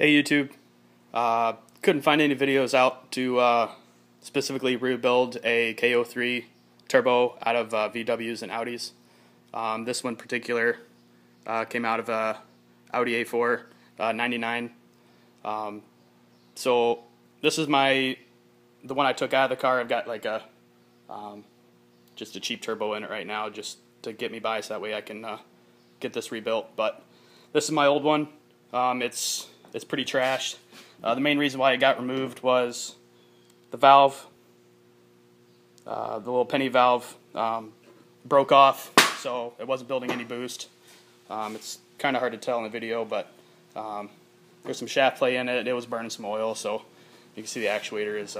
Hey YouTube, couldn't find any videos out to specifically rebuild a K03 turbo out of VWs and Audis. This one in particular came out of a Audi A4 99. So this is the one I took out of the car. I've got like just a cheap turbo in it right now just to get me by, so that way I can get this rebuilt. But this is my old one. It's pretty trashed. The main reason why it got removed was the valve, the little penny valve, broke off, so it wasn't building any boost. It's kind of hard to tell in the video, but there's some shaft play in it. It was burning some oil, so you can see the actuator is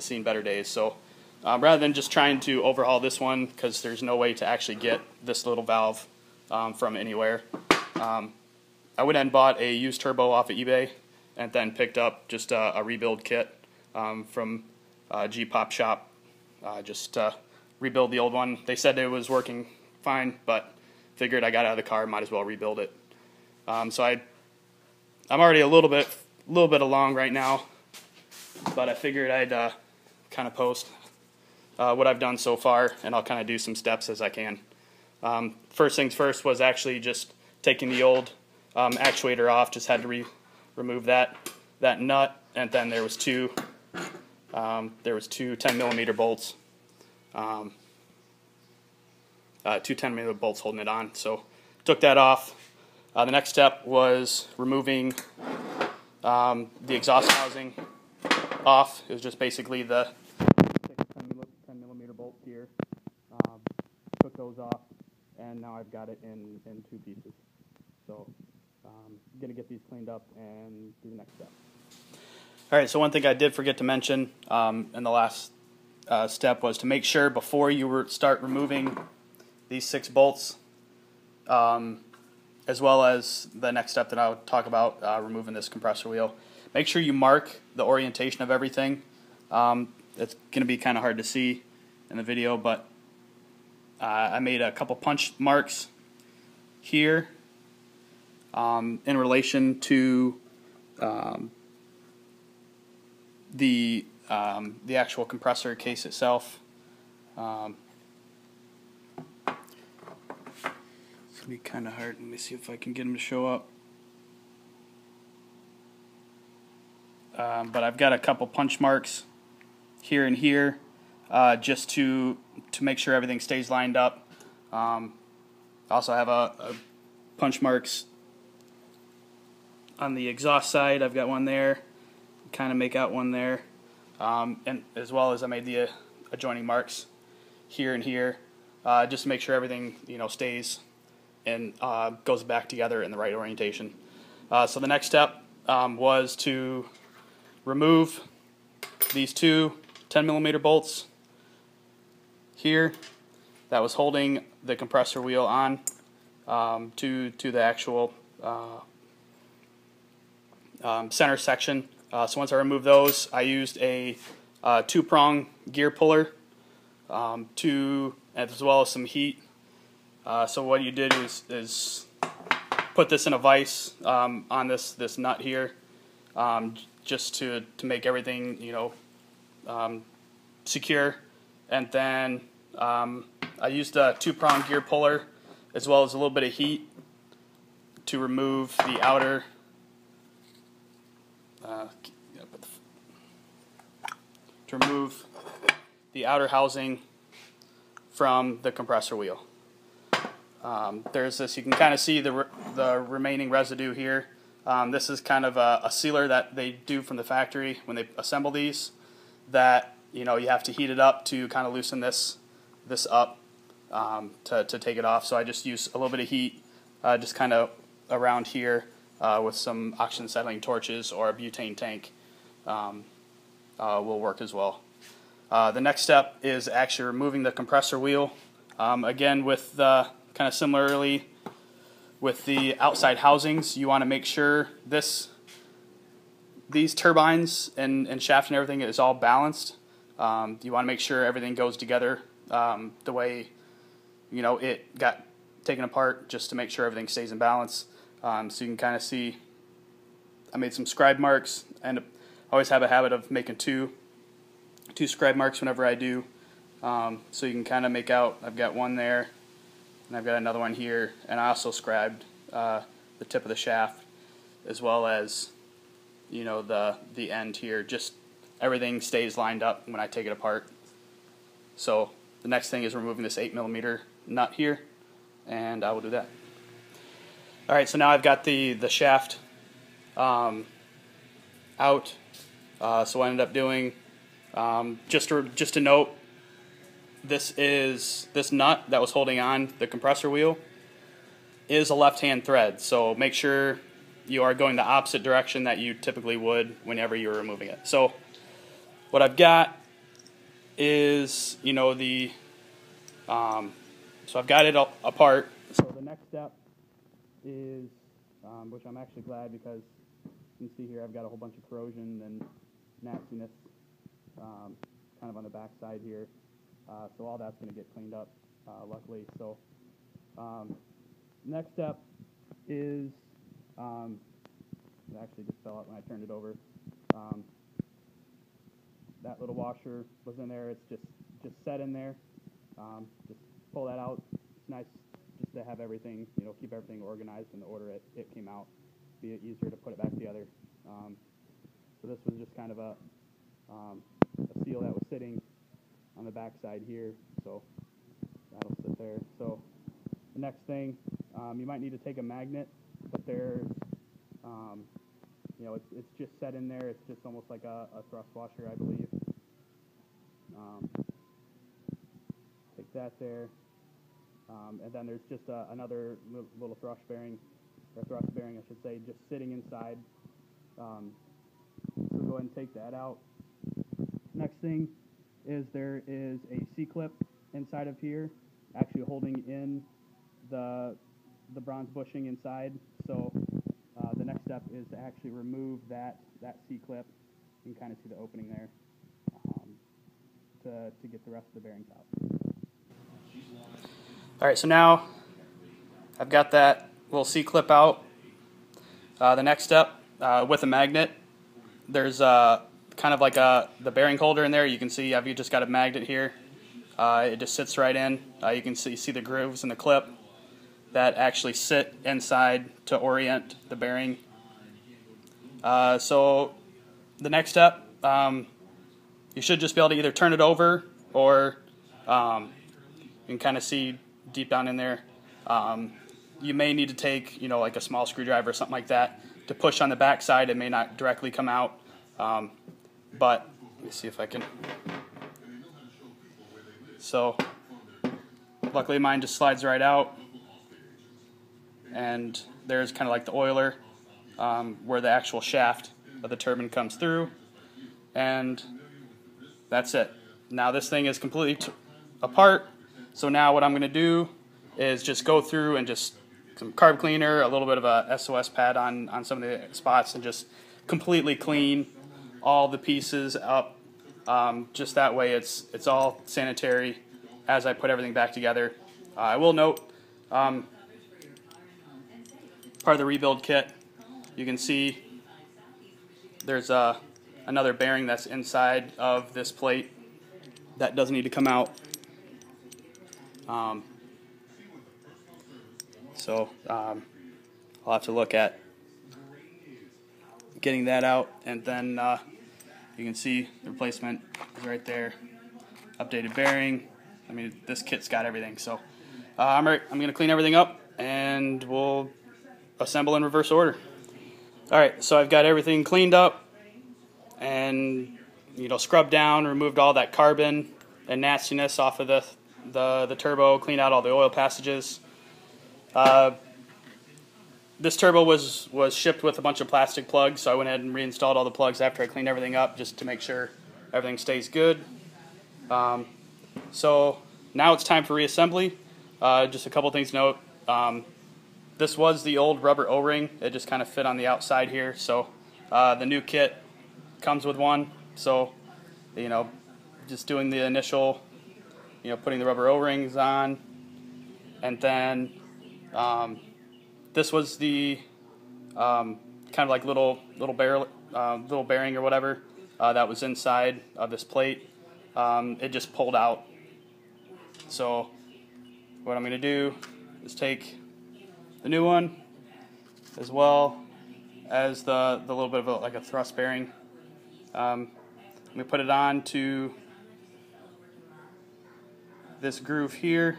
seen better days. So rather than just trying to overhaul this one, because there's no way to actually get this little valve from anywhere, I went and bought a used turbo off of eBay, and then picked up just a rebuild kit from G-Pop Shop. Just rebuild the old one. They said it was working fine, but figured I got out of the car, might as well rebuild it. So I'm already a little bit along right now, but I figured I'd kind of post what I've done so far, and I'll kind of do some steps as I can. First things first was actually just taking the old actuator off. Just had to remove that nut, and then there was two 10mm bolts, two 10mm bolts holding it on. So took that off. The next step was removing the exhaust housing off. It was just basically the 10mm bolts here. Took those off, and now I've got it in two pieces. So I'm going to get these cleaned up and do the next step. Alright, so one thing I did forget to mention in the last step was to make sure before you start removing these 6 bolts, as well as the next step that I'll talk about, removing this compressor wheel, make sure you mark the orientation of everything. It's going to be kind of hard to see in the video, but I made a couple punch marks here in relation to the actual compressor case itself. It's gonna be kind of hard. Let me see if I can get them to show up. But I've got a couple punch marks here and here, just to make sure everything stays lined up. Also have a punch marks on the exhaust side. I've got one there, kind of make out one there, and as well as I made the adjoining marks here and here, just to make sure everything stays and goes back together in the right orientation. So the next step was to remove these two 10mm bolts here that was holding the compressor wheel on to the actual center section. So once I removed those, I used a 2-prong gear puller, as well as some heat. So what you did is put this in a vise on this nut here, just to make everything secure. And then I used a 2-prong gear puller as well as a little bit of heat to remove the outer housing from the compressor wheel. There's this, you can kind of see the remaining residue here. This is kind of a sealer that they do from the factory when they assemble these, that you have to heat it up to kind of loosen this up to take it off. So I just use a little bit of heat just kind of around here with some oxygen acetylene torches or a butane tank will work as well. The next step is actually removing the compressor wheel. Again, with kind of similarly with the outside housings, you want to make sure these turbines and shaft and everything is all balanced. You want to make sure everything goes together the way it got taken apart, just to make sure everything stays in balance. So you can kind of see I made some scribe marks, and I always have a habit of making two scribe marks whenever I do. So you can kind of make out, I've got one there, and I've got another one here, and I also scribed the tip of the shaft, as well as, you know, the end here. Just everything stays lined up when I take it apart. So the next thing is removing this 8mm nut here, and I will do that. Alright, so now I've got the shaft out. So what I ended up doing, just to note, this nut that was holding on the compressor wheel is a left-hand thread, so make sure you are going the opposite direction that you typically would whenever you're removing it. So what I've got is, you know, so I've got it apart. So the next step is, which I'm actually glad, because you can see here I've got a whole bunch of corrosion and nastiness kind of on the back side here. So all that's going to get cleaned up, luckily. So next step is, it actually just fell out when I turned it over. That little washer was in there. It's just set in there. Just pull that out. It's nice just to have everything, you know, keep everything organized in the order it came out. Be easier to put it back together. So this was just kind of a seal that was sitting on the back side here, so that'll sit there. So the next thing, you might need to take a magnet, but there's, you know, it's just set in there. It's just almost like a thrust washer, I believe. Take that there, and then there's just another little thrust bearing, I should say, just sitting inside. So go ahead and take that out. Next thing is there is a C-clip inside of here, actually holding in the bronze bushing inside. So the next step is to actually remove that C-clip. You can kind of see the opening there, to get the rest of the bearings out. Alright, so now I've got that little C-clip out. The next step, with a magnet, there's kind of like the bearing holder in there. You can see I've just got a magnet here. It just sits right in. You can see the grooves in the clip that actually sit inside to orient the bearing. So the next step, you should just be able to either turn it over, or you can kind of see deep down in there. You may need to take, you know, like a small screwdriver or something like that to push on the back side. It may not directly come out, but let me see if I can. So luckily mine just slides right out, and there's kind of like the oiler, where the actual shaft of the turbine comes through, and that's it. Now this thing is completely apart, so now what I'm going to do is just go through and just some carb cleaner, a little bit of a SOS pad on some of the spots, and just completely clean all the pieces up. Just that way it's all sanitary as I put everything back together. I will note, part of the rebuild kit, you can see there's another bearing that's inside of this plate that does need to come out. So I'll have to look at getting that out, and then you can see the replacement is right there. Updated bearing. I mean, this kit's got everything. So I'm going to clean everything up, and we'll assemble in reverse order. Alright, so I've got everything cleaned up and, you know, scrubbed down, removed all that carbon and nastiness off of the turbo, cleaned out all the oil passages. This turbo was shipped with a bunch of plastic plugs, so I went ahead and reinstalled all the plugs after I cleaned everything up, just to make sure everything stays good. So now it's time for reassembly. Just a couple things to note. This was the old rubber O-ring. It just kind of fit on the outside here. So the new kit comes with one. So, you know, just doing the initial, you know, putting the rubber O-rings on, and then this was the kind of like little bearing or whatever that was inside of this plate. It just pulled out. So what I'm going to do is take the new one as well as the little bit of like a thrust bearing. I'm going to put it on to this groove here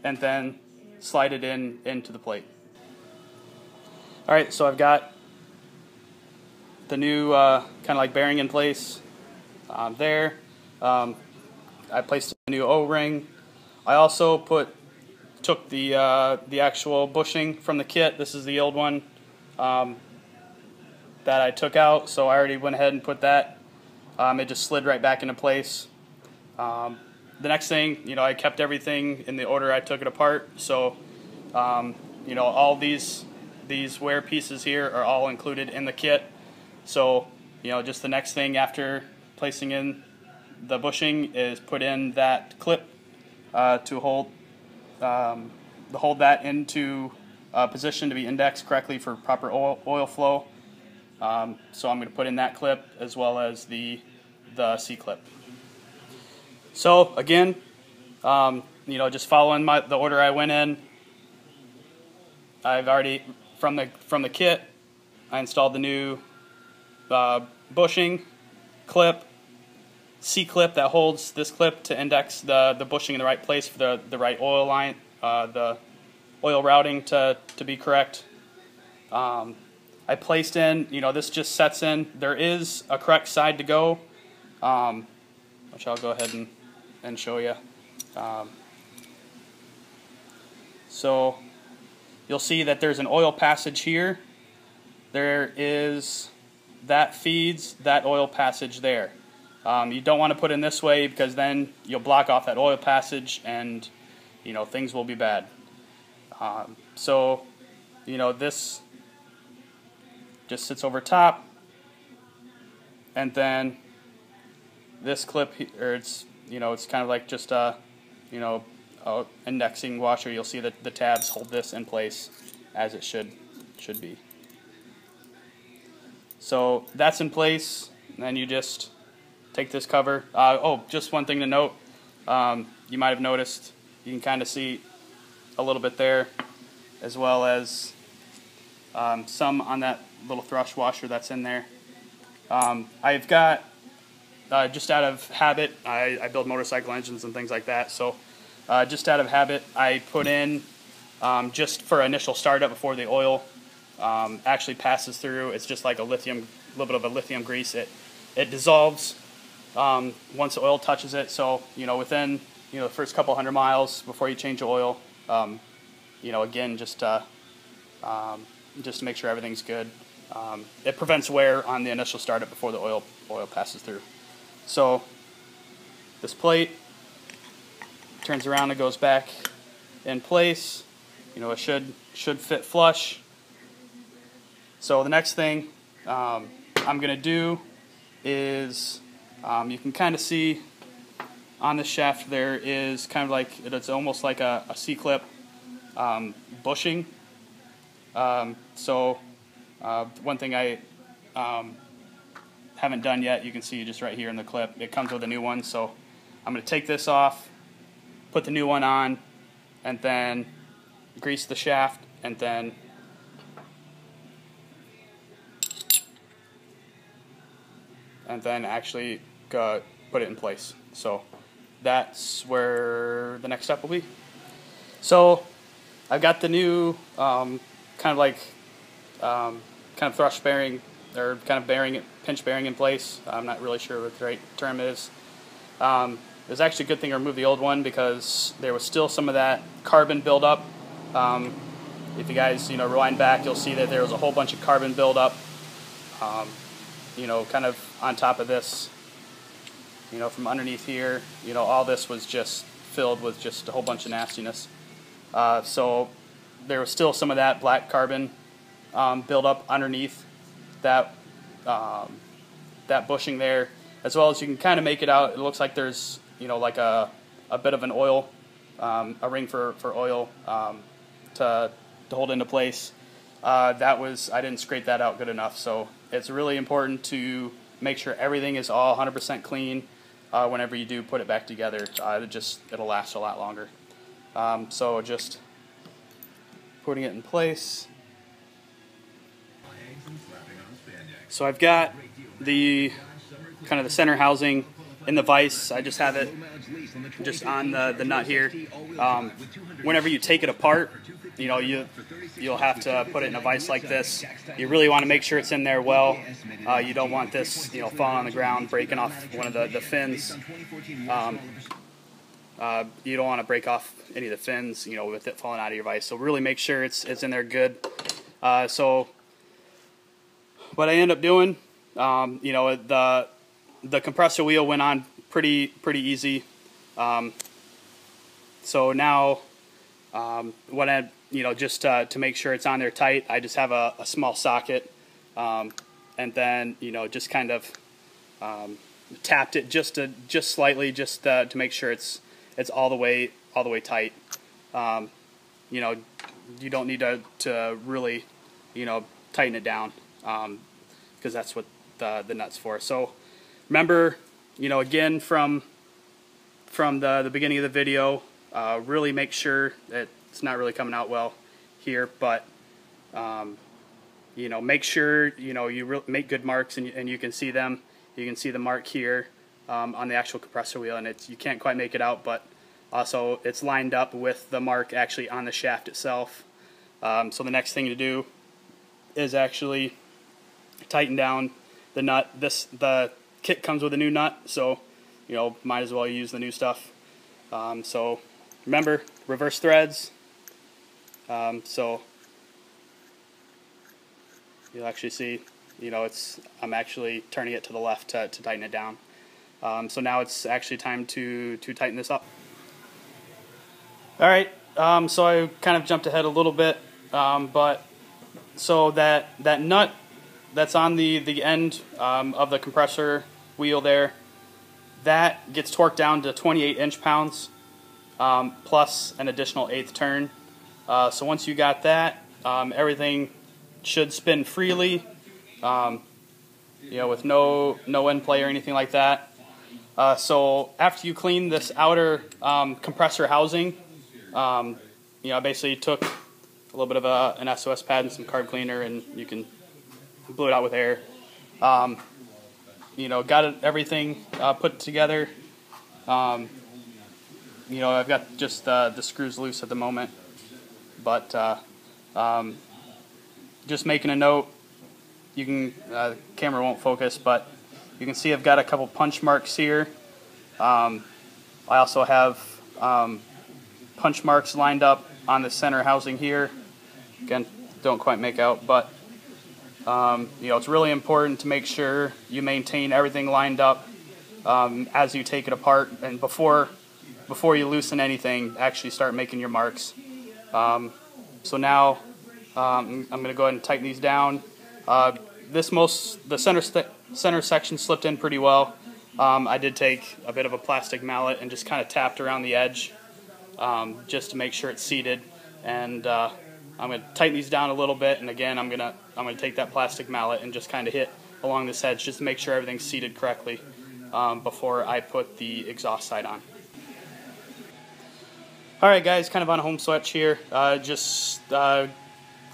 and then slide it into the plate. Alright, so I've got the new kind of like bearing in place there. I placed a new O-ring. I also took the actual bushing from the kit. This is the old one that I took out, so I already went ahead and put that. It just slid right back into place. The next thing, I kept everything in the order I took it apart. So, all these wear pieces here are all included in the kit. So, just the next thing after placing in the bushing is put in that clip to hold that into position to be indexed correctly for proper oil flow. So I'm going to put in that clip as well as the C clip. So again, just following the order I went in. I've already from the kit, I installed the new bushing clip, C clip that holds this clip to index the bushing in the right place for the right oil line, the oil routing to be correct. I placed in, this just sets in. There is a correct side to go, which I'll go ahead and show you. So you'll see that there's an oil passage here. That feeds that oil passage there. You don't want to put in this way because then you'll block off that oil passage and things will be bad. So this just sits over top, and then this clip here, it's kind of like just a indexing washer. You'll see that the tabs hold this in place as it should be. So that's in place, and then you just take this cover. Just one thing to note, you might have noticed, you can kind of see a little bit there, as well as some on that little thrush washer that's in there. I've got, just out of habit, I build motorcycle engines and things like that, so just out of habit, I put in, just for initial startup before the oil actually passes through. It's just like a little bit of a lithium grease. It dissolves once the oil touches it. So within the first couple 100 miles before you change the oil, again just to make sure everything's good. It prevents wear on the initial startup before the oil passes through. So this plate turns around and goes back in place. It should fit flush. So the next thing I'm going to do is, you can kind of see on the shaft there is kind of like, it's almost like a C-clip bushing. So one thing I haven't done yet, you can see just right here in the clip, it comes with a new one. So I'm going to take this off, put the new one on, and then grease the shaft, and then actually put it in place. So that's where the next step will be. So I've got the new kind of thrust bearing, or kind of pinch bearing in place. I'm not really sure what the right term is. It was actually a good thing to remove the old one because there was still some of that carbon buildup. If you guys rewind back, you'll see that there was a whole bunch of carbon buildup. Kind of on top of this, from underneath here, all this was just filled with just a whole bunch of nastiness. So there was still some of that black carbon buildup underneath that bushing there, as well as you can kind of make it out. It looks like there's like a bit of an oil, a ring for oil to hold into place. I didn't scrape that out good enough. So it's really important to make sure everything is all 100% clean whenever you do put it back together. It'll last a lot longer. So just putting it in place. So I've got the kind of the center housing in the vise. I just have it just on the nut here. Whenever you take it apart, you know, you'll have to put it in a vise like this. You really want to make sure it's in there well. You don't want this, you know, falling on the ground, breaking off one of the fins. You don't want to break off any of the fins, you know, with it falling out of your vise. So really make sure it's in there good. So what I end up doing, you know, the compressor wheel went on pretty easy. So now, you know, just to make sure it's on there tight, I just have a small socket, and then, you know, just kind of tapped it just slightly, just to make sure it's all the way tight. You know, you don't need to really, you know, tighten it down, because that's what the nut's for. So remember, you know, again from the beginning of the video, really make sure that it's not really coming out well here, but you know, make sure, you know, you make good marks, and you can see them. You can see the mark here on the actual compressor wheel, and you can't quite make it out, but also it's lined up with the mark actually on the shaft itself. So the next thing to do is actually tighten down the nut. The kit comes with a new nut, so, you know, might as well use the new stuff. So remember, reverse threads. So you'll actually see, you know, I'm actually turning it to the left to tighten it down. So now it's actually time to tighten this up. All right, so I kind of jumped ahead a little bit, but so that nut that's on the end of the compressor wheel there, that gets torqued down to 28 inch-pounds plus an additional eighth turn. So once you got that, everything should spin freely, you know, with no end play or anything like that. So after you clean this outer compressor housing, you know, I basically took a little bit of an SOS pad and some carb cleaner, and you can blew it out with air. You know, got everything put together. You know, I've got just the screws loose at the moment, but just making a note. You can the camera won't focus, but you can see I've got a couple punch marks here. I also have punch marks lined up on the center housing here. Again, don't quite make out, but you know, it's really important to make sure you maintain everything lined up as you take it apart, and before you loosen anything, actually start making your marks. So now I'm going to go ahead and tighten these down. The center section slipped in pretty well. I did take a bit of a plastic mallet and just kind of tapped around the edge, just to make sure it's seated. And I'm going to tighten these down a little bit. And again, I'm going to take that plastic mallet and just kind of hit along this edge just to make sure everything's seated correctly before I put the exhaust side on. All right, guys, kind of on a home stretch here. Just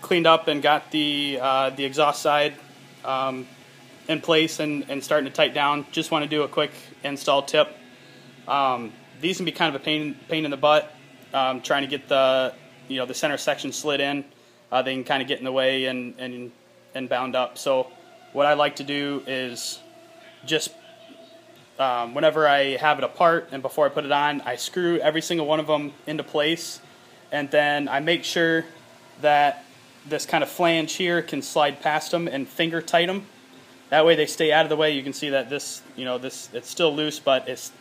cleaned up and got the exhaust side in place and starting to tighten down. Just want to do a quick install tip. These can be kind of a pain in the butt, trying to get the center section slid in. They can kind of get in the way and bound up. So what I like to do is just whenever I have it apart and before I put it on, I screw every single one of them into place, and then I make sure that this kind of flange here can slide past them and finger tight them. That way they stay out of the way. You can see that this it's still loose, but it's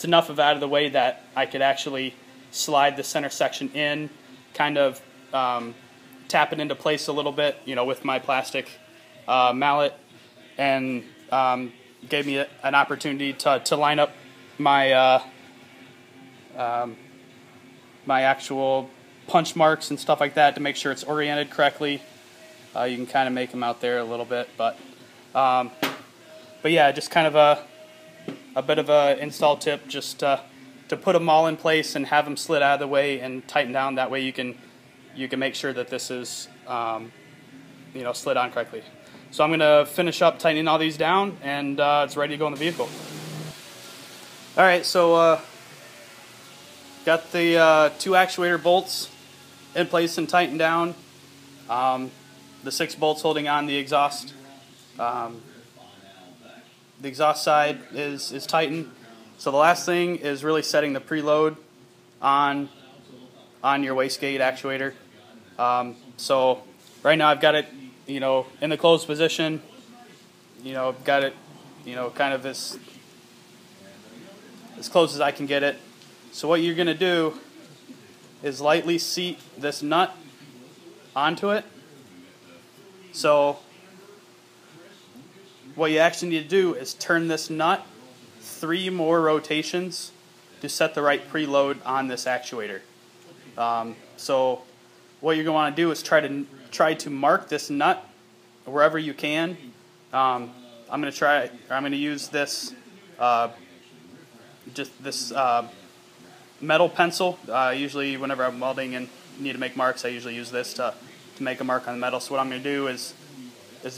enough of out of the way that I could actually slide the center section in, kind of tap it into place a little bit, with my plastic mallet, and gave me an opportunity to line up my my actual punch marks and stuff like that to make sure it's oriented correctly. You can kind of make them out there a little bit, but yeah, just kind of a bit of a install tip, just to put them all in place and have them slid out of the way and tighten down. That way you can make sure that this is slid on correctly. So I'm going to finish up tightening all these down, and it's ready to go in the vehicle. Alright, so got the 2 actuator bolts in place and tightened down. The 6 bolts holding on the exhaust. The exhaust side is tightened. So the last thing is really setting the preload on your wastegate actuator. So right now I've got it, in the closed position. I've got it, kind of as close as I can get it. So what you're going to do is lightly seat this nut onto it. So what you actually need to do is turn this nut 3 more rotations to set the right preload on this actuator. So what you're going to want to do is try to mark this nut wherever you can. I'm going to use this metal pencil. Usually whenever I'm welding and need to make marks, I usually use this to make a mark on the metal. So what I'm going to do is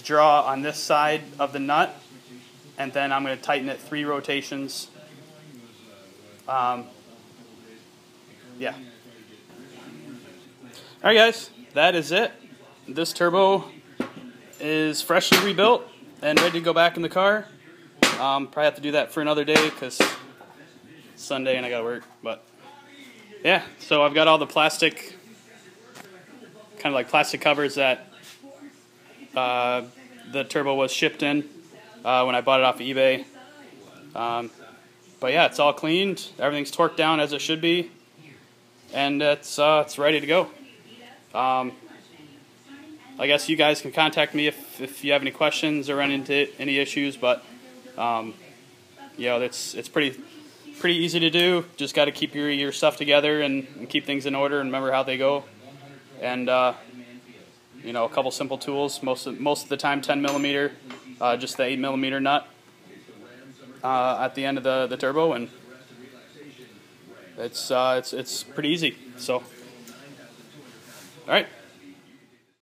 draw on this side of the nut, and then I'm going to tighten it 3 rotations. Yeah. Alright guys, that is it. This turbo is freshly rebuilt and ready to go back in the car. Probably have to do that for another day because it's Sunday and I gotta work. But yeah, so I've got all the plastic, kind of like plastic covers that the turbo was shipped in when I bought it off of eBay. But yeah, it's all cleaned. Everything's torqued down as it should be, and it's ready to go. I guess you guys can contact me if you have any questions or run into any issues, but it's pretty easy to do. Just got to keep your stuff together and keep things in order and remember how they go. And a couple simple tools. Most of the time 10 millimeter, just the 8 millimeter nut at the end of the turbo, and it's pretty easy. So, all right.